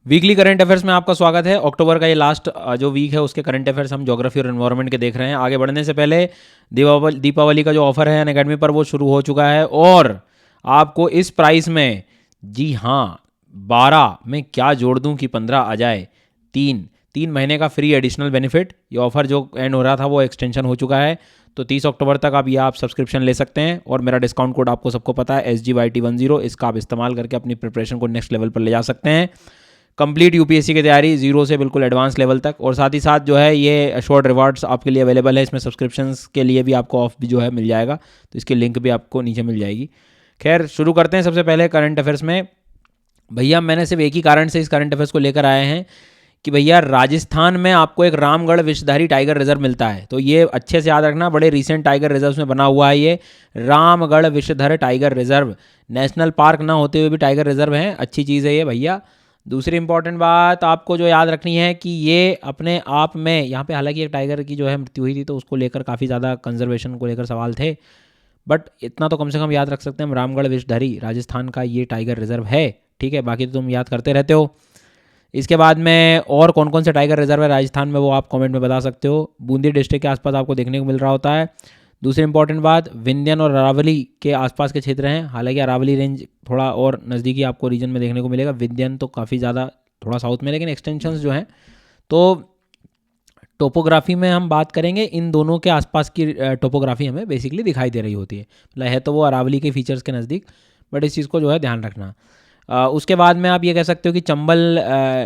Weekly current affairs में आपका स्वागत है। अक्टूबर का ये लास्ट जो वीक है उसके करंट अफेयर्स हम ज्योग्राफी और एनवायरनमेंट के देख रहे हैं। आगे बढ़ने से पहले दीपावली का जो ऑफर है अनअकैडमी पर वो शुरू हो चुका है और आपको इस प्राइस में, जी हाँ, 12 में क्या जोड़ दूं कि 15 आ जाए, तीन तीन महीने का फ्री एडिशनल बेनिफिट। ये ऑफर जो एंड हो रहा था वो एक्सटेंशन हो चुका है, तो 30 अक्टूबर तक आप सब्सक्रिप्शन ले सकते हैं। और मेरा डिस्काउंट कोड आपको सबको पता है, SGYT10। इसका आप इस्तेमाल करके अपनी प्रिपरेशन को नेक्स्ट लेवल पर ले जा सकते हैं। कंप्लीट यूपीएससी की तैयारी जीरो से बिल्कुल एडवांस लेवल तक। और साथ ही साथ जो है ये शॉर्ट रिवार्ड्स आपके लिए अवेलेबल है। इसमें सब्सक्रिप्शंस के लिए भी आपको ऑफ भी जो है मिल जाएगा, तो इसकी लिंक भी आपको नीचे मिल जाएगी। खैर, शुरू करते हैं सबसे पहले करंट अफेयर्स में। भैया मैंने सिर्फ एक ही कारण से इस करंट अफेयर्स को लेकर आए हैं कि भैया राजस्थान में आपको एक रामगढ़ विषधारी टाइगर रिजर्व मिलता है। तो ये अच्छे से याद रखना, बड़े रिसेंट टाइगर रिजर्व में बना हुआ है ये रामगढ़ विषधर टाइगर रिजर्व। नेशनल पार्क ना होते हुए भी टाइगर रिजर्व है, अच्छी चीज़ है ये भैया। दूसरी इंपॉर्टेंट बात आपको जो याद रखनी है कि ये अपने आप में, यहाँ पे हालांकि एक टाइगर की जो है मृत्यु हुई थी तो उसको लेकर काफ़ी ज़्यादा कंजर्वेशन को लेकर सवाल थे, बट इतना तो कम से कम याद रख सकते हैं हम, रामगढ़ विषधरी राजस्थान का ये टाइगर रिजर्व है। ठीक है, बाकी तो तुम याद करते रहते हो। इसके बाद में और कौन कौन से टाइगर रिजर्व है राजस्थान में वो आप कमेंट में बता सकते हो। बूंदी डिस्ट्रिक्ट के आसपास आपको देखने को मिल रहा होता है। दूसरी इंपॉर्टेंट बात, विंध्यन और अरावली के आसपास के क्षेत्र हैं। हालांकि अरावली रेंज थोड़ा और नज़दीकी आपको रीजन में देखने को मिलेगा, विंध्यन तो काफ़ी ज़्यादा थोड़ा साउथ में, लेकिन एक्सटेंशंस जो हैं, तो टोपोग्राफी में हम बात करेंगे इन दोनों के आसपास की टोपोग्राफी हमें बेसिकली दिखाई दे रही होती है। मतलब है तो वो अरावली के फीचर्स के नज़दीक, बट इस चीज़ को जो है ध्यान रखना। उसके बाद में आप ये कह सकते हो कि चंबल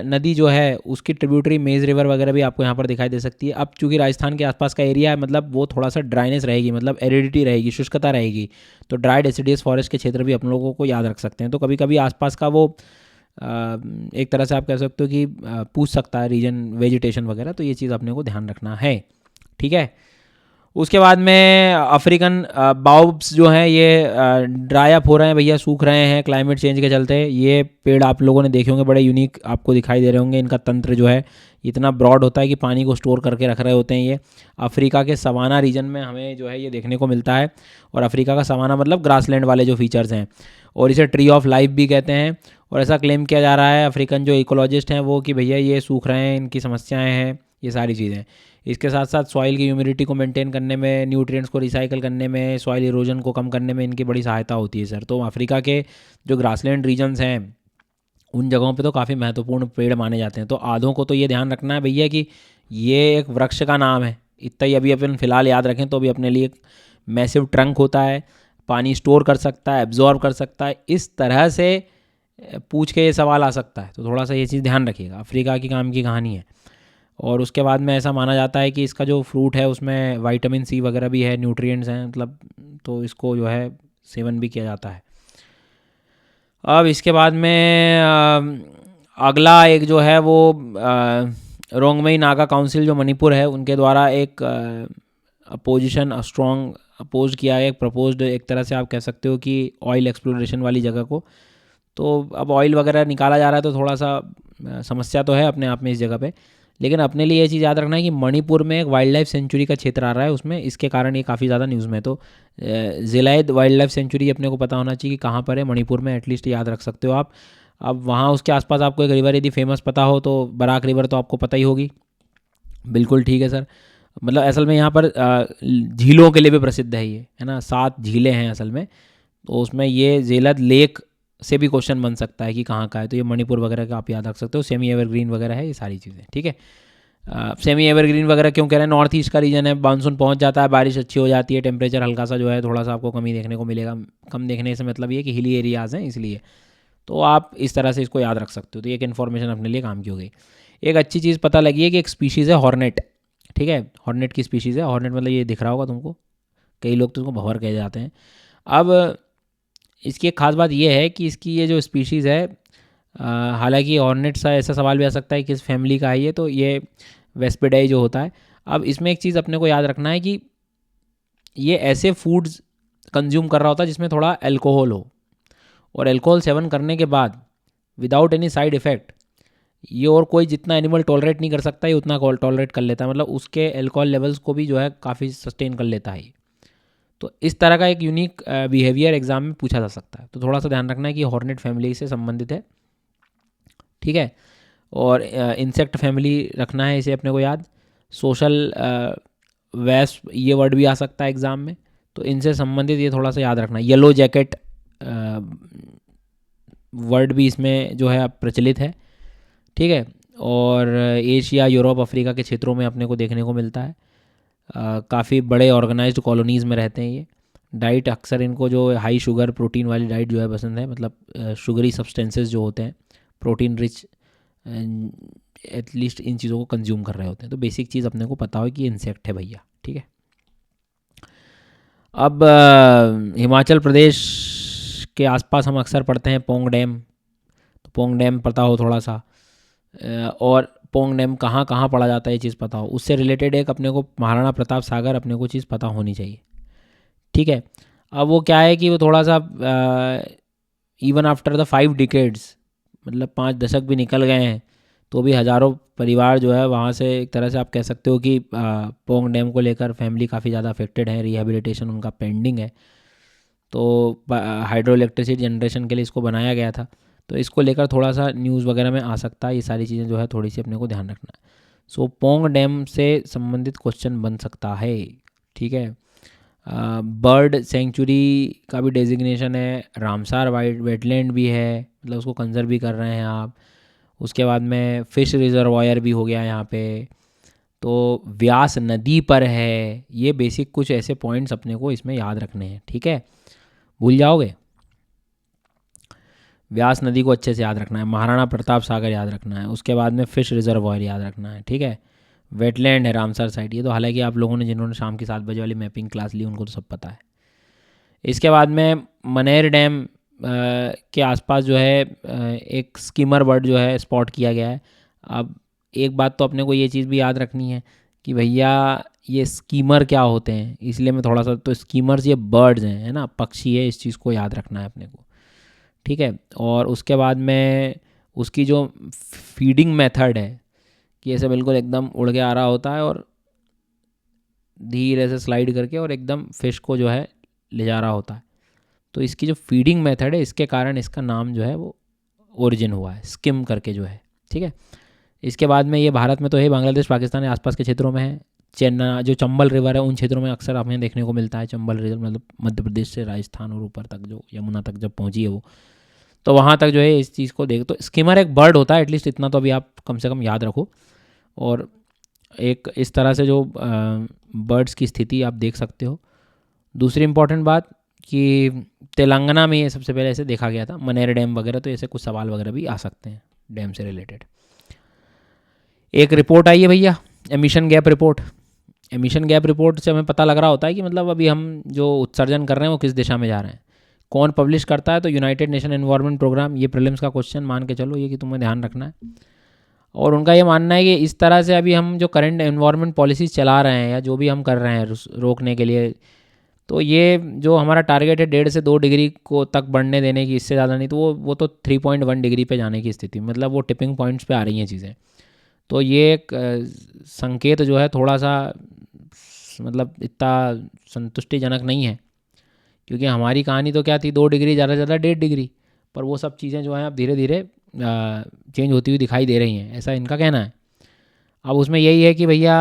नदी जो है उसकी ट्रिब्यूटरी मेज रिवर वगैरह भी आपको यहाँ पर दिखाई दे सकती है। अब चूंकि राजस्थान के आसपास का एरिया है, मतलब वो थोड़ा सा ड्राइनेस रहेगी, मतलब एरिडिटी रहेगी, शुष्कता रहेगी, तो ड्राइड एसिडियस फॉरेस्ट के क्षेत्र भी अपन लोगों को याद रख सकते हैं। तो कभी कभी आसपास का वो एक तरह से आप कह सकते हो कि पूछ सकता है रीजन वेजिटेशन वगैरह, तो ये चीज़ अपने को ध्यान रखना है। ठीक है, उसके बाद में अफ्रीकन बाउब्स जो हैं ये ड्राई अप हो रहे हैं भैया, सूख रहे हैं क्लाइमेट चेंज के चलते। ये पेड़ आप लोगों ने देखे होंगे, बड़े यूनिक आपको दिखाई दे रहे होंगे। इनका तंत्र जो है इतना ब्रॉड होता है कि पानी को स्टोर करके रख रहे होते हैं। ये अफ्रीका के सवाना रीजन में हमें जो है ये देखने को मिलता है। और अफ्रीका का सवाना मतलब ग्रासलैंड वाले जो फीचर्स हैं, और इसे ट्री ऑफ लाइफ भी कहते हैं। और ऐसा क्लेम किया जा रहा है अफ्रीकन जो इकोलॉजिस्ट हैं वो कि भैया ये सूख रहे हैं, इनकी समस्याएँ हैं, ये सारी चीज़ें। इसके साथ साथ सॉइल की ह्यूमिडिटी को मेंटेन करने में, न्यूट्रिएंट्स को रिसाइकल करने में, सॉइल इरोजन को कम करने में इनकी बड़ी सहायता होती है सर। तो अफ्रीका के जो ग्रासलैंड रीजन्स हैं उन जगहों पे तो काफ़ी महत्वपूर्ण पेड़ माने जाते हैं। तो आधों को तो ये ध्यान रखना है भैया कि ये एक वृक्ष का नाम है, इतना ही अभी अपन फिलहाल याद रखें। तो अभी अपने लिए एक मैसिव ट्रंक होता है, पानी स्टोर कर सकता है, एब्जॉर्ब कर सकता है, इस तरह से पूछ के ये सवाल आ सकता है। तो थोड़ा सा ये चीज़ ध्यान रखिएगा, अफ्रीका की काम की कहानी है। और उसके बाद में ऐसा माना जाता है कि इसका जो फ्रूट है उसमें विटामिन सी वगैरह भी है, न्यूट्रिएंट्स हैं मतलब, तो इसको जो है सेवन भी किया जाता है। अब इसके बाद में अगला एक जो है वो रोंगमई नागा काउंसिल जो मणिपुर है उनके द्वारा एक अपोजिशन स्ट्रॉन्ग अपोज किया है, एक प्रपोज्ड, एक तरह से आप कह सकते हो कि ऑयल एक्सप्लोरेशन वाली जगह को। तो अब ऑयल वगैरह निकाला जा रहा है तो थोड़ा सा समस्या तो है अपने आप में इस जगह पे, लेकिन अपने लिए ये चीज़ याद रखना है कि मणिपुर में एक वाइल्ड लाइफ सेंचुरी का क्षेत्र आ रहा है उसमें, इसके कारण ये काफ़ी ज़्यादा न्यूज़ में। तो जिलायद वाइल्ड लाइफ सेंचुरी अपने को पता होना चाहिए कि कहाँ पर है, मणिपुर में, एटलीस्ट याद रख सकते हो आप। अब वहाँ उसके आसपास आपको एक रिवर यदि फेमस पता हो तो बराक रिवर तो आपको पता ही होगी। बिल्कुल ठीक है सर। मतलब असल में यहाँ पर झीलों के लिए भी प्रसिद्ध है ये, है ना, 7 झीलें हैं असल में। तो उसमें ये झेलद लेक से भी क्वेश्चन बन सकता है कि कहाँ का है, तो ये मणिपुर वगैरह का आप याद रख सकते हो। सेमी एवरग्रीन वगैरह है ये सारी चीज़ें। ठीक है, सेमी एवरग्रीन वगैरह क्यों कह रहे हैं, नॉर्थ ईस्ट का रीजन है, मानसून पहुंच जाता है, बारिश अच्छी हो जाती है, टेम्परेचर हल्का सा जो है थोड़ा सा आपको कमी देखने को मिलेगा। कम देखने से मतलब ये कि हिली एरियाज़ हैं इसलिए, तो आप इस तरह से इसको याद रख सकते हो। तो एक इन्फॉर्मेशन अपने लिए काम की हो गई। एक अच्छी चीज़ पता लगी है कि एक स्पीशीज़ है हॉर्नेट। ठीक है, हॉर्नेट की स्पीशीज़ है, हॉर्नेट मतलब ये दिख रहा होगा तुमको, कई लोग तो उसको भंवर कहे जाते हैं। अब इसकी एक खास बात ये है कि इसकी ये जो स्पीशीज़ है, हालांकि हॉर्नेट सा ऐसा सवाल भी आ सकता है किस फैमिली का है ये, तो ये वेस्पिडाई जो होता है। अब इसमें एक चीज़ अपने को याद रखना है कि ये ऐसे फूड्स कंज्यूम कर रहा होता है जिसमें थोड़ा अल्कोहल हो, और अल्कोहल सेवन करने के बाद विदाउट एनी साइड इफ़ेक्ट ये और कोई जितना एनिमल टॉलरेट नहीं कर सकता ये उतना टॉलरेट कर लेता है, मतलब उसके अल्कोहल लेवल्स को भी जो है काफ़ी सस्टेन कर लेता है। तो इस तरह का एक यूनिक बिहेवियर एग्जाम में पूछा जा सकता है, तो थोड़ा सा ध्यान रखना है कि हॉर्नेट फैमिली से संबंधित है। ठीक है, और इंसेक्ट फैमिली रखना है इसे अपने को याद। सोशल वेस्प ये वर्ड भी आ सकता है एग्ज़ाम में, तो इनसे संबंधित ये थोड़ा सा याद रखना है। येलो जैकेट वर्ड भी इसमें जो है अब प्रचलित है, ठीक है। और एशिया, यूरोप, अफ्रीका के क्षेत्रों में अपने को देखने को मिलता है। काफ़ी बड़े ऑर्गेनाइज्ड कॉलोनीज़ में रहते हैं ये। डाइट अक्सर इनको जो हाई शुगर प्रोटीन वाली डाइट जो है पसंद है, मतलब शुगरी सब्सटेंसेस जो होते हैं, प्रोटीन रिच एटलीस्ट इन चीज़ों को कंज्यूम कर रहे होते हैं। तो बेसिक चीज़ अपने को पता हो कि इंसेक्ट है भैया, ठीक है। अब हिमाचल प्रदेश के आसपास हम अक्सर पढ़ते हैं पोंग डैम, तो पोंग डैम पता हो थोड़ा सा। और पोंग डैम कहाँ कहाँ पढ़ा जाता है ये चीज़ पता हो। उससे रिलेटेड एक अपने को महाराणा प्रताप सागर अपने को चीज़ पता होनी चाहिए, ठीक है। अब वो क्या है कि वो थोड़ा सा इवन आफ्टर द 5 डिकेड्स, मतलब 5 दशक भी निकल गए हैं, तो भी हज़ारों परिवार जो है वहाँ से एक तरह से आप कह सकते हो कि पोंग डैम को लेकर फैमिली काफ़ी ज़्यादा अफेक्टेड है, रिहेबिलिटेशन उनका पेंडिंग है। तो हाइड्रो इलेक्ट्रिसिटी जनरेशन के लिए इसको बनाया गया था, तो इसको लेकर थोड़ा सा न्यूज़ वगैरह में आ सकता है। ये सारी चीज़ें जो है थोड़ी सी अपने को ध्यान रखना है। सो पोंग डैम से संबंधित क्वेश्चन बन सकता है, ठीक है। बर्ड सेंचुरी का भी डेजिग्नेशन है, रामसार वाइट वेटलैंड भी है, मतलब उसको कंजर्व भी कर रहे हैं आप। उसके बाद में फ़िश रिजर्वायर भी हो गया यहाँ पे, तो व्यास नदी पर है। ये बेसिक कुछ ऐसे पॉइंट्स अपने को इसमें याद रखने हैं, ठीक है। भूल जाओगे। व्यास नदी को अच्छे से याद रखना है, महाराणा प्रताप सागर याद रखना है, उसके बाद में फ़िश रिजर्वायर याद रखना है, ठीक है। वेटलैंड है रामसर साइड, ये तो हालांकि आप लोगों ने जिन्होंने शाम की 7 बजे वाली मैपिंग क्लास ली उनको तो सब पता है। इसके बाद में मनेर डैम के आसपास जो है एक स्कीमर बर्ड जो है स्पॉट किया गया है। अब एक बात तो अपने को ये चीज़ भी याद रखनी है कि भैया ये स्कीमर क्या होते हैं, इसलिए मैं थोड़ा सा, तो स्कीमर्स ये बर्ड्स हैं, है ना, पक्षी है, इस चीज़ को याद रखना है अपने को, ठीक है। और उसके बाद में उसकी जो फीडिंग मेथड है कि ऐसे बिल्कुल एकदम उड़ के आ रहा होता है और धीरे से स्लाइड करके और एकदम फिश को जो है ले जा रहा होता है। तो इसकी जो फीडिंग मेथड है इसके कारण इसका नाम जो है वो ओरिजिन हुआ है, स्किम करके जो है, ठीक है। इसके बाद में ये भारत में तो है, बांग्लादेश पाकिस्तान के आसपास के क्षेत्रों में है। चेन्नई जो चंबल रिवर है उन क्षेत्रों में अक्सर हमें देखने को मिलता है। चंबल रिवर मतलब मध्य प्रदेश से राजस्थान और ऊपर तक जो यमुना तक जब पहुंची है वो, तो वहाँ तक जो है इस चीज़ को देख। तो स्किमर एक बर्ड होता है, एटलीस्ट इतना तो अभी आप कम से कम याद रखो। और एक इस तरह से जो बर्ड्स की स्थिति आप देख सकते हो। दूसरी इम्पॉर्टेंट बात कि तेलंगाना में ये सबसे पहले ऐसे देखा गया था, मनेर डैम वगैरह, तो ऐसे कुछ सवाल वगैरह भी आ सकते हैं डैम से रिलेटेड। एक रिपोर्ट आई है भैया, emission gap report. Emission gap report से हमें पता लग रहा होता है कि मतलब अभी हम जो उत्सर्जन कर रहे हैं वो किस दिशा में जा रहे हैं। कौन पब्लिश करता है, तो यूनाइटेड नेशन एनवायरनमेंट प्रोग्राम। ये प्रीलिम्स का क्वेश्चन मान के चलो ये कि तुम्हें ध्यान रखना है। और उनका ये मानना है कि इस तरह से अभी हम जो करंट एनवायरनमेंट पॉलिसीज़ चला रहे हैं या जो भी हम कर रहे हैं रोकने के लिए, तो ये जो हमारा टारगेट है 1.5 से 2 डिग्री को तक बढ़ने देने की, इससे ज़्यादा नहीं, तो वो तो 3.1 डिग्री पे जाने की स्थिति, मतलब वो टिपिंग पॉइंट्स पे आ रही हैं चीज़ें। तो ये एक संकेत जो है थोड़ा सा मतलब इतना संतुष्टिजनक नहीं है, क्योंकि हमारी कहानी तो क्या थी, 2 डिग्री, ज़्यादा से ज़्यादा 1.5 डिग्री, पर वो सब चीज़ें जो हैं अब धीरे धीरे चेंज होती हुई दिखाई दे रही हैं, ऐसा इनका कहना है। अब उसमें यही है कि भैया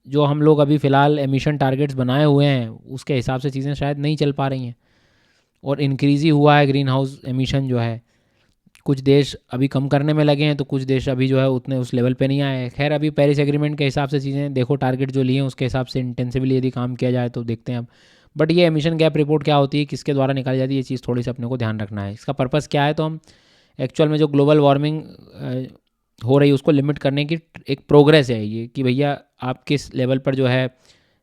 जो हम लोग अभी फ़िलहाल एमिशन टारगेट्स बनाए हुए हैं उसके हिसाब से चीज़ें शायद नहीं चल पा रही हैं, और इंक्रीज़ ही हुआ है ग्रीन हाउस एमिशन जो है। कुछ देश अभी कम करने में लगे हैं, तो कुछ देश अभी जो है उतने उस लेवल पे नहीं आए हैं। खैर अभी पेरिस एग्रीमेंट के हिसाब से चीज़ें देखो, टारगेट जो लिए हैं उसके हिसाब से इंटेंसिवली यदि काम किया जाए तो देखते हैं अब। बट ये एमिशन गैप रिपोर्ट क्या होती है, किसके द्वारा निकाली जाती है, ये चीज़ थोड़ी सी अपने को ध्यान रखना है। इसका पर्पज़ क्या है, तो हम एक्चुअल में जो ग्लोबल वार्मिंग हो रही है उसको लिमिट करने की एक प्रोग्रेस है ये, कि भैया आप किस लेवल पर जो है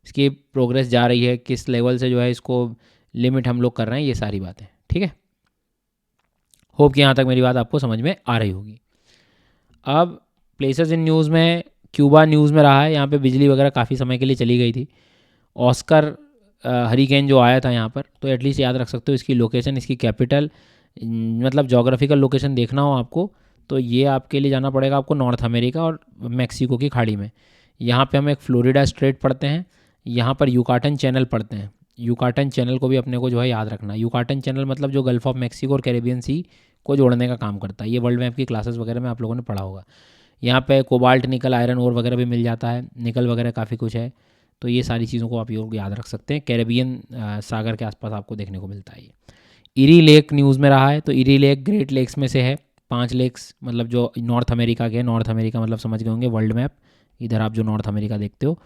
इसकी प्रोग्रेस जा रही है, किस लेवल से जो है इसको लिमिट हम लोग कर रहे हैं, ये सारी बातें, ठीक है। होप कि यहाँ तक मेरी बात आपको समझ में आ रही होगी। अब प्लेसेस इन न्यूज़ में क्यूबा न्यूज़ में रहा है, यहाँ पे बिजली वगैरह काफ़ी समय के लिए चली गई थी। ऑस्कर हरिकेन जो आया था यहाँ पर, तो एटलीस्ट याद रख सकते हो इसकी लोकेशन, इसकी कैपिटल, मतलब जोग्राफिकल लोकेशन देखना हो आपको तो ये आपके लिए जाना पड़ेगा आपको नॉर्थ अमेरिका और मैक्सिको की खाड़ी में। यहाँ पे हम एक फ्लोरिडा स्ट्रेट पढ़ते हैं, यहाँ पर युकाटन चैनल पढ़ते हैं। युकाटन चैनल को भी अपने को जो है याद रखना है। युकाटन चैनल मतलब जो गल्फ ऑफ मैक्सिको और कैरेबियन सी को जोड़ने का काम करता है। ये वर्ल्ड मैप की क्लासेस वगैरह में आप लोगों ने पढ़ा होगा। यहाँ पे कोबाल्ट, निकल, आयरन ओर वगैरह भी मिल जाता है, निकल वगैरह काफ़ी कुछ है। तो ये सारी चीज़ों को आप योग याद रख सकते हैं। कैरेबियन सागर के आसपास आपको देखने को मिलता है ये। इरी लेक न्यूज़ में रहा है, तो इरी लेक ग्रेट लेक्स में से है। 5 लेक्स मतलब जो नॉर्थ अमेरिका के हैं, नॉर्थ अमेरिका मतलब समझ गए होंगे वर्ल्ड मैप, इधर आप जो नॉर्थ अमेरिका देखते हो।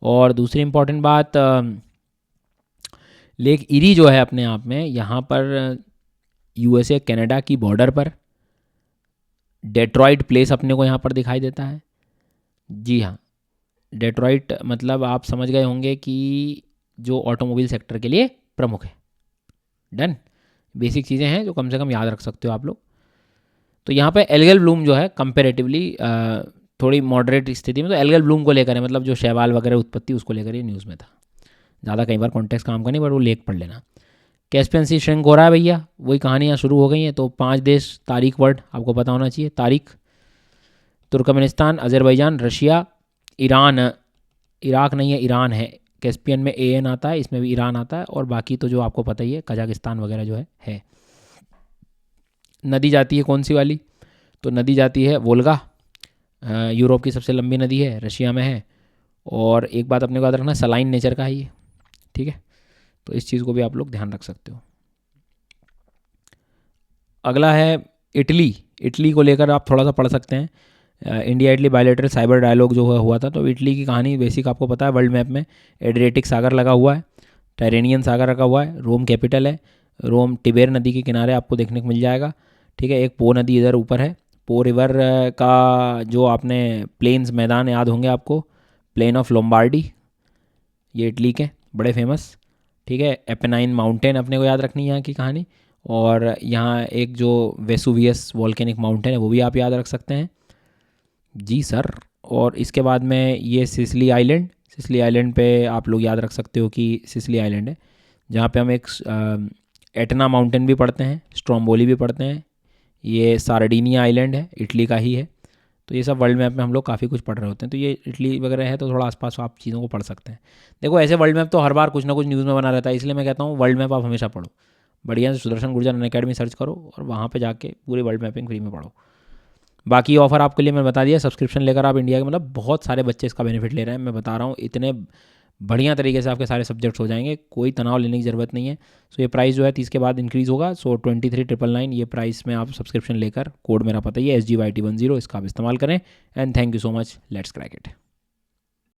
और दूसरी इंपॉर्टेंट बात, लेक इरी जो है अपने आप में यहाँ पर यूएसए कनाडा की बॉर्डर पर डेट्रॉइट प्लेस अपने को यहाँ पर दिखाई देता है। जी हाँ, डेट्रॉइट मतलब आप समझ गए होंगे कि जो ऑटोमोबाइल सेक्टर के लिए प्रमुख है। डन, बेसिक चीज़ें हैं जो कम से कम याद रख सकते हो आप लोग। तो यहाँ पे एल्गल ब्लूम जो है कंपेरेटिवली थोड़ी मॉडरेट स्थिति में, तो एल्गल ब्लूम को लेकर है, मतलब जो शैवाल वगैरह उत्पत्ति उसको लेकर ये न्यूज़ में था। ज़्यादा कई बार कॉन्टेक्स्ट काम का नहीं, बट वो लेख पढ़ लेना। कैस्पियन सी श्रिंक हो रहा है भैया, वही कहानियाँ शुरू हो गई हैं। तो 5 देश, तारीख वर्ड आपको पता होना चाहिए। तारीख, Turkmenistan, Azerbaijan, Russia, Iran, Iraq नहीं है ईरान है, कैस्पियन में AN आता है, इसमें भी ईरान आता है। और बाकी तो जो आपको पता ही है, कजाकिस्तान वगैरह जो है। नदी जाती है कौन सी वाली, तो नदी जाती है वोल्गा, यूरोप की सबसे लंबी नदी है, रशिया में है। और एक बात अपने को याद रखना, सलाइन नेचर का है ये, ठीक है। तो इस चीज़ को भी आप लोग ध्यान रख सकते हो। अगला है इटली। इटली को लेकर आप थोड़ा सा पढ़ सकते हैं। India Italy bilateral cyber dialogue जो हुआ था, तो इटली की कहानी बेसिक आपको पता है। वर्ल्ड मैप में एड्रियाटिक सागर लगा हुआ है, टायरेनियन सागर रखा हुआ है, रोम कैपिटल है, रोम टिबेर नदी के किनारे आपको देखने को मिल जाएगा, ठीक है। एक पो नदी इधर ऊपर है, पो रिवर का जो आपने प्लेन्स मैदान याद होंगे आपको, प्लेन ऑफ लोम्बार्डी, ये इटली के बड़े फेमस, ठीक है। एपेनाइन माउंटेन अपने को याद रखनी है यहाँ की कहानी। और यहाँ एक जो वेसुवियस वॉल्केनिक माउंटेन है वो भी आप याद रख सकते हैं। जी सर। और इसके बाद में ये सिसिली आइलैंड, सिसिली आइलैंड पे आप लोग याद रख सकते हो कि सिसिली आइलैंड है जहाँ पे हम एक एटना माउंटेन भी पढ़ते हैं, स्ट्रोम्बोली भी पढ़ते हैं। ये सार्डिनिया आइलैंड है, इटली का ही है। तो ये सब वर्ल्ड मैप में हम लोग काफ़ी कुछ पढ़ रहे होते हैं। तो ये इटली वगैरह है, तो थोड़ा आसपास आप चीज़ों को पढ़ सकते हैं। देखो ऐसे वर्ल्ड मैप तो हर बार कुछ ना कुछ न्यूज़ में बना रहता है, इसलिए मैं कहता हूँ वर्ल्ड मैप आप हमेशा पढ़ो। बढ़िया से सुदर्शन गुर्जर अनअकैडमी सर्च करो और वहाँ पे जाके पूरी वर्ल्ड मैपिंग फ्री में पढ़ो। बाकी ऑफ़र आपके लिए मैं बता दिया, सब्सक्रिप्शन लेकर आप इंडिया के मतलब बहुत सारे बच्चे इसका बेनिफिट ले रहे हैं। मैं बता रहा हूँ इतने बढ़िया तरीके से आपके सारे सब्जेक्ट्स हो जाएंगे, कोई तनाव लेने की ज़रूरत नहीं है। सो ये प्राइस जो है 30 के बाद इंक्रीज़ होगा। सो 23,999 ये प्राइस में आप सब्सक्रिप्शन लेकर, कोड मेरा पता ही है SGYT10, इसका आप इस्तेमाल करें। And thank you so much, let's crack it.